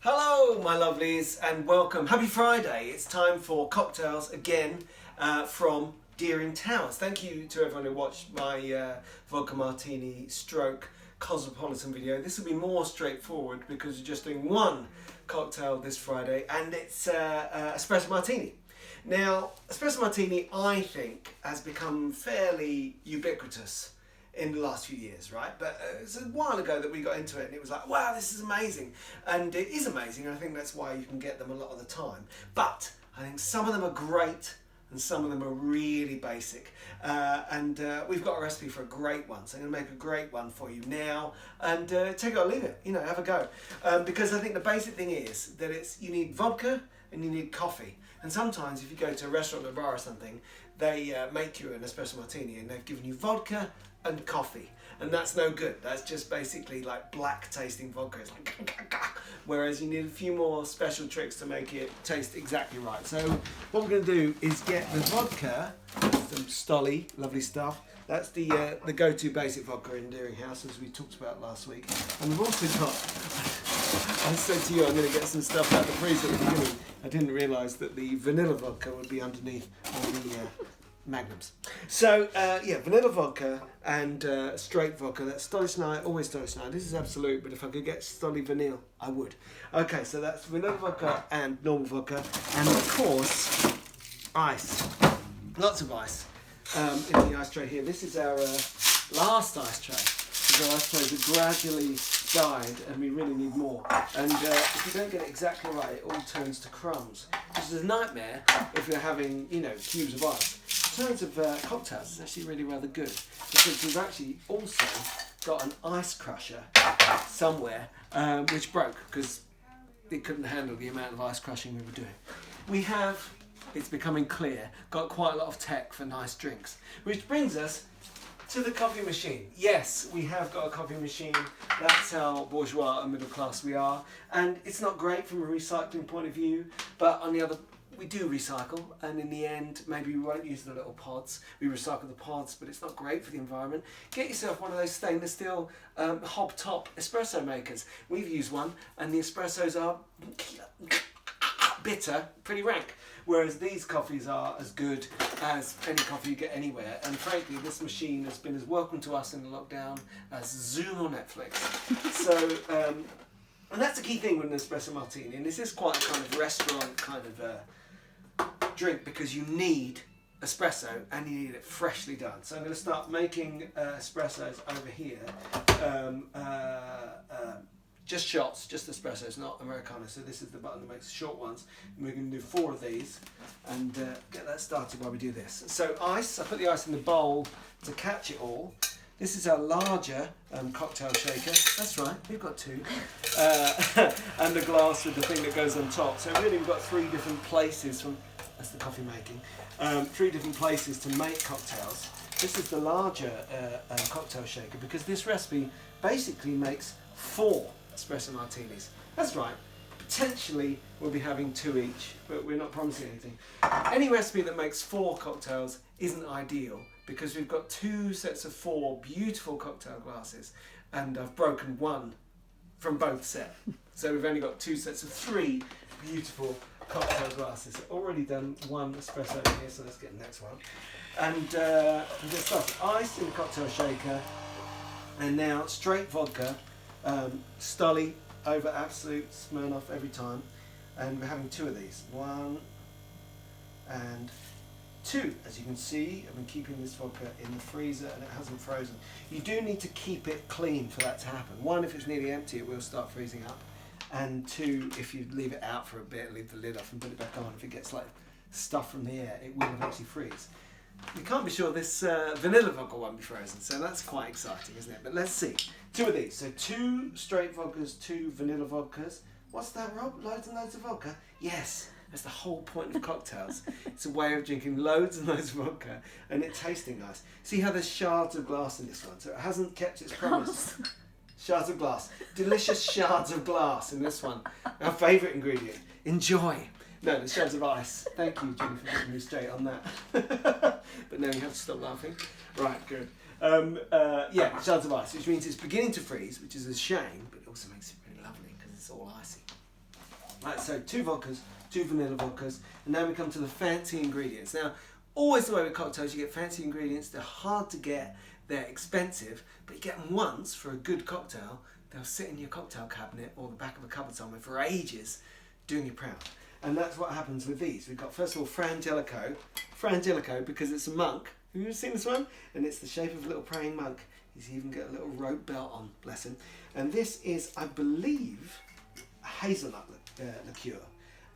Hello my lovelies and welcome. Happy Friday. It's time for cocktails again from Deering Towers. Thank you to everyone who watched my Vodka Martini stroke Cosmopolitan video. This will be more straightforward because we're just doing one cocktail this Friday and it's Espresso Martini. Now, Espresso Martini I think has become fairly ubiquitous in the last few years, right? But it's a while ago that we got into it and it was like, wow, this is amazing. And it is amazing, and I think that's why you can get them a lot of the time. But I think some of them are great and some of them are really basic. We've got a recipe for a great one, so I'm gonna make a great one for you now and take it or leave it, have a go. Because I think the basic thing is that you need vodka and you need coffee. And sometimes if you go to a restaurant or a bar or something, they make you an espresso martini and they've given you vodka and coffee, and that's no good. That's just basically like black tasting vodka. It's like whereas you need a few more special tricks to make it taste exactly right. So what we're going to do is get the vodka, some Stolly, lovely stuff. That's the go-to basic vodka in Deering House, as we talked about last week. And we've also got, I said to you I'm going to get some stuff out of the freezer at the beginning. I didn't realise that the vanilla vodka would be underneath all the magnums. So vanilla vodka and straight vodka. That's Stolly Snide, always Stolly Snide. This is absolute, but if I could get Stolly Vanille, I would. Okay, so that's vanilla vodka and normal vodka, and of course ice. Lots of ice in the ice tray here. This is our last ice tray. The ice trays are gradually died, and we really need more. And if you don't get it exactly right, it all turns to crumbs, which is a nightmare if you're having, cubes of ice. In terms of cocktails, it's actually really rather good because we've actually also got an ice crusher somewhere which broke because it couldn't handle the amount of ice crushing we were doing. We have, it's becoming clear, got quite a lot of tech for nice drinks, which brings us to the coffee machine. Yes, we have got a coffee machine. That's how bourgeois and middle class we are, and it's not great from a recycling point of view, but on the other, we do recycle, and in the end maybe we won't use the little pods. We recycle the pods, but it's not great for the environment. Get yourself one of those stainless steel hob top espresso makers. We've used one and the espressos are bitter, pretty rank, whereas these coffees are as good as any coffee you get anywhere. And frankly, this machine has been as welcome to us in the lockdown as Zoom or Netflix. So and that's the key thing with an espresso martini, and this is quite a kind of restaurant kind of drink because you need espresso and you need it freshly done. So I'm going to start making espressos over here. Just shots, just espressos, not Americano. So this is the button that makes short ones. And we're going to do 4 of these and get that started while we do this. So ice, I put the ice in the bowl to catch it all. This is our larger cocktail shaker. That's right, we've got 2. And a glass with the thing that goes on top. So really we've got 3 different places from, that's the coffee making, 3 different places to make cocktails. This is the larger cocktail shaker because this recipe basically makes 4 espresso martinis. That's right, potentially we'll be having 2 each, but we're not promising anything. Any recipe that makes 4 cocktails isn't ideal because we've got 2 sets of 4 beautiful cocktail glasses and I've broken 1 from both sets. So we've only got 2 sets of 3 beautiful cocktail glasses. Already done 1 espresso in here, so let's get the next one. And just started ice in the cocktail shaker, and now straight vodka, Stolly over Absolute, Smirnoff every time, and we're having 2 of these. 1 and 2. As you can see, I've been keeping this vodka in the freezer and it hasn't frozen. You do need to keep it clean for that to happen. 1, if it's nearly empty, it will start freezing up. And 2, if you leave it out for a bit, leave the lid off and put it back on, if it gets like stuff from the air, it will eventually freeze. You can't be sure this vanilla vodka won't be frozen, so that's quite exciting, isn't it? But let's see. 2 of these. So 2 straight vodkas, 2 vanilla vodkas. What's that, Rob? Loads and loads of vodka? Yes. That's the whole point of cocktails. It's a way of drinking loads and loads of vodka and it tasting nice. See how there's shards of glass in this one, so it hasn't kept its promise. Shards of glass. Delicious shards of glass in this one. Our favourite ingredient. Enjoy. No, the shards of ice. Thank you, Jenny, for putting me straight on that. But now you have to stop laughing. Right, good. Shards of ice, which means it's beginning to freeze, which is a shame, but it also makes it really lovely because it's all icy. Right, so 2 vodkas, 2 vanilla vodkas, and now we come to the fancy ingredients. Now, always the way with cocktails, you get fancy ingredients. They're hard to get, they're expensive, but you get them once for a good cocktail. They'll sit in your cocktail cabinet or the back of a cupboard somewhere for ages, doing you proud. And that's what happens with these. We've got, first of all, Frangelico, because it's a monk. Have you ever seen this one? And it's the shape of a little praying monk. He's even got a little rope belt on, bless him. And this is, I believe, a hazelnut liqueur.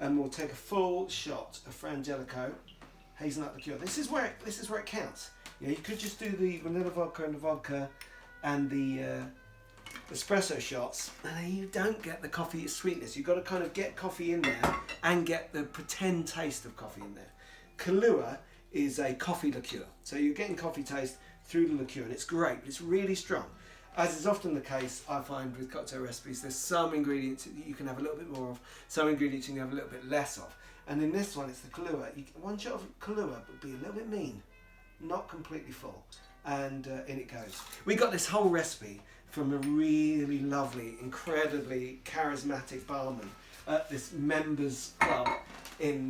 And we'll take a full shot of Frangelico hazelnut liqueur. This is where it counts. You could just do the vanilla vodka and the vodka and the espresso shots, and then you don't get the coffee sweetness. You've got to kind of get coffee in there and get the pretend taste of coffee in there. Kahlua is a coffee liqueur, so you're getting coffee taste through the liqueur, and it's great, but it's really strong. As is often the case, I find with cocktail recipes, there's some ingredients that you can have a little bit more of, some ingredients you can have a little bit less of. And in this one, it's the Kahlua. One shot of Kahlua would be a little bit mean, not completely full, and in it goes. We got this whole recipe from a really lovely, incredibly charismatic barman at this members club in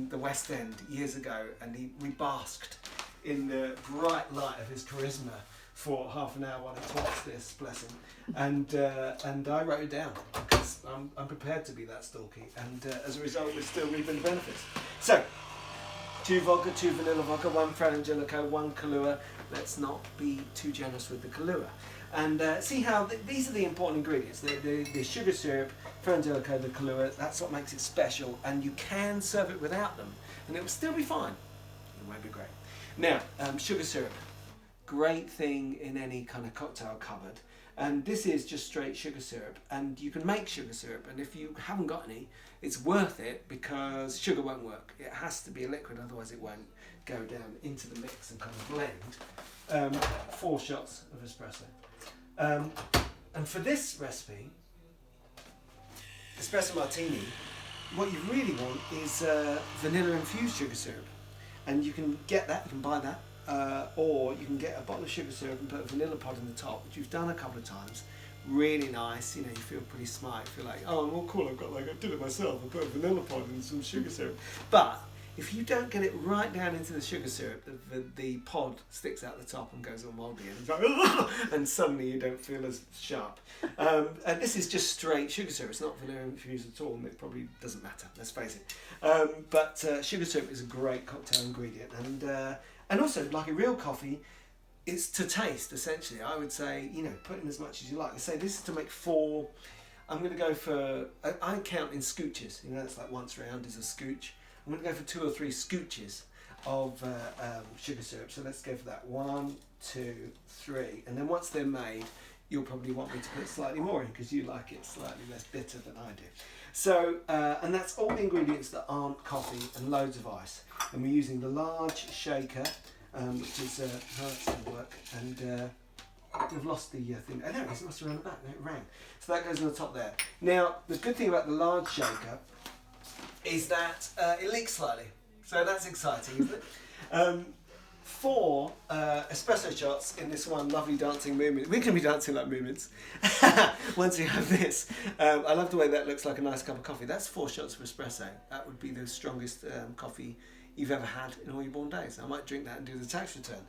the West End years ago, and we basked in the bright light of his charisma for half an hour while I taught this, bless him, and I wrote it down because I'm prepared to be that stalky, and as a result we're still reaping the benefits. So 2 vodka, 2 vanilla vodka, 1 Frangelico, 1 Kahlua. Let's not be too generous with the Kahlua. And see how these are the important ingredients. The sugar syrup, Frangelico, the Kahlua, that's what makes it special, and you can serve it without them and it will still be fine. It won't be great. Now, sugar syrup, great thing in any kind of cocktail cupboard, and this is just straight sugar syrup, and you can make sugar syrup, and if you haven't got any, it's worth it because sugar won't work. It has to be a liquid, otherwise it won't go down into the mix and kind of blend. 4 shots of espresso. And for this recipe, Espresso Martini, what you really want is vanilla infused sugar syrup. And you can get that, you can buy that, or you can get a bottle of sugar syrup and put a vanilla pod in the top, which you've done a couple of times. Really nice, you feel pretty smart, you feel like, oh, I'm all cool, I did it myself, I put a vanilla pod and some sugar syrup. But if you don't get it right down into the sugar syrup, the pod sticks out the top and goes all mouldy, and it's like, and suddenly you don't feel as sharp. And this is just straight sugar syrup. It's not vanilla infused at all, and it probably doesn't matter. Let's face it. But sugar syrup is a great cocktail ingredient, and also like a real coffee, it's to taste essentially. I would say put in as much as you like. I say this is to make 4. I'm going to go for I count in scooches. It's like once round is a scooch. I'm going to go for 2 or 3 scooches of sugar syrup. So let's go for that. 1, 2, 3. And then once they're made, you'll probably want me to put slightly more in because you like it slightly less bitter than I do. So, and that's all the ingredients that aren't coffee, and loads of ice. And we're using the large shaker, which is how that's going to work. And we've lost the thing. Oh, there it is. It must have run back. No, it rang. So that goes on the top there. Now, the good thing about the large shaker is that it leaks slightly, so that's exciting, isn't it? 4 espresso shots in this one lovely dancing movement. We're going to be dancing like movements once you have this. I love the way that looks like a nice cup of coffee. That's 4 shots of espresso. That would be the strongest coffee you've ever had in all your born days. I might drink that and do the tax return.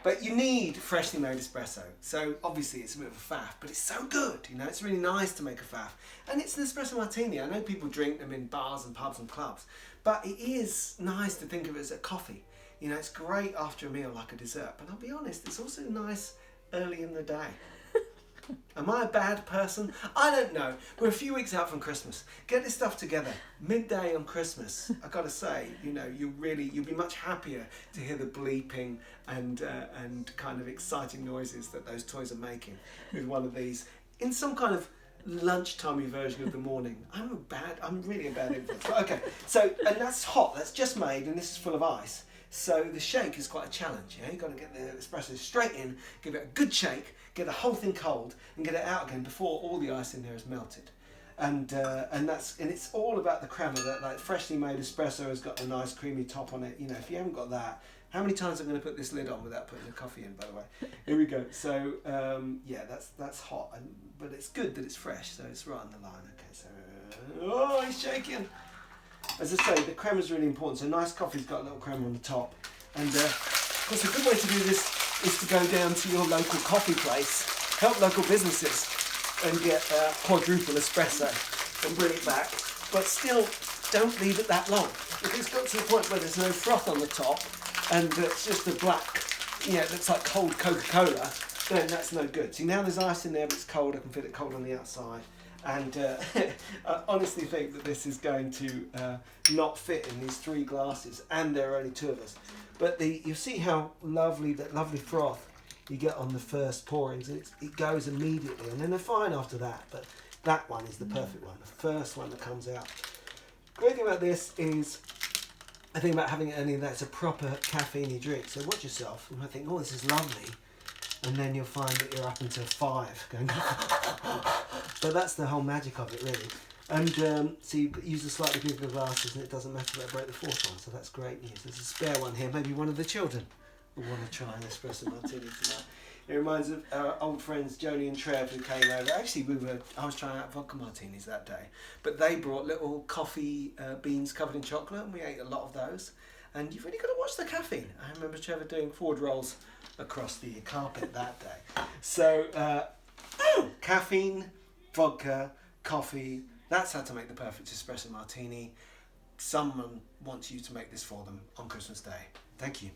But you need freshly made espresso. So obviously it's a bit of a faff, but it's so good. It's really nice to make a faff. And it's an espresso martini. I know people drink them in bars and pubs and clubs, but it is nice to think of it as a coffee. It's great after a meal like a dessert, but I'll be honest, it's also nice early in the day. Am I a bad person? I don't know. We're a few weeks out from Christmas. Get this stuff together. Midday on Christmas. I've got to say, you'll be much happier to hear the bleeping and kind of exciting noises that those toys are making with one of these in some kind of lunchtimey version of the morning. I'm really a bad influence. But okay, so, and that's hot. That's just made, and this is full of ice. So the shake is quite a challenge. You've got to get the espresso straight in, give it a good shake, get the whole thing cold, and get it out again before all the ice in there is melted. And it's all about the crema. That like freshly made espresso has got a nice creamy top on it. If you haven't got that, How many times I'm going to put this lid on without putting the coffee in, by the way? Here we go. So, yeah, that's hot, but it's good that it's fresh, so it's right on the line. Okay, so, oh, he's shaking. As I say, the crema is really important, so nice coffee's got a little crema on the top. And, of course, a good way to do this is to go down to your local coffee place, help local businesses, and get quadruple espresso and bring it back. But still, don't leave it that long. If it's got to the point where there's no froth on the top and it's just a black, it looks like cold Coca-Cola, then that's no good. See, now there's ice in there, but it's cold. I can feel it cold on the outside. And I honestly think that this is going to not fit in these 3 glasses, and there are only 2 of us. But you'll see how lovely, that lovely froth you get on the first pourings, and it goes immediately, and then they're fine after that. But that one is the perfect one, the first one that comes out. Great thing about this is, I think about having any of that, it's a proper caffeine drink. So watch yourself, and I think, oh, this is lovely, and then you'll find that you're up until 5 going. But that's the whole magic of it, really. And so you use the slightly bigger glasses, and it doesn't matter that I break the 4th one. So that's great news. There's a spare one here. Maybe one of the children will want to try an espresso martini tonight. It reminds of our old friends Joni and Trev who came over. Actually, I was trying out vodka martinis that day, but they brought little coffee beans covered in chocolate, and we ate a lot of those. And you've really got to watch the caffeine. I remember Trevor doing forward rolls across the carpet that day. So caffeine, vodka, coffee. That's how to make the perfect espresso martini. Someone wants you to make this for them on Christmas Day. Thank you.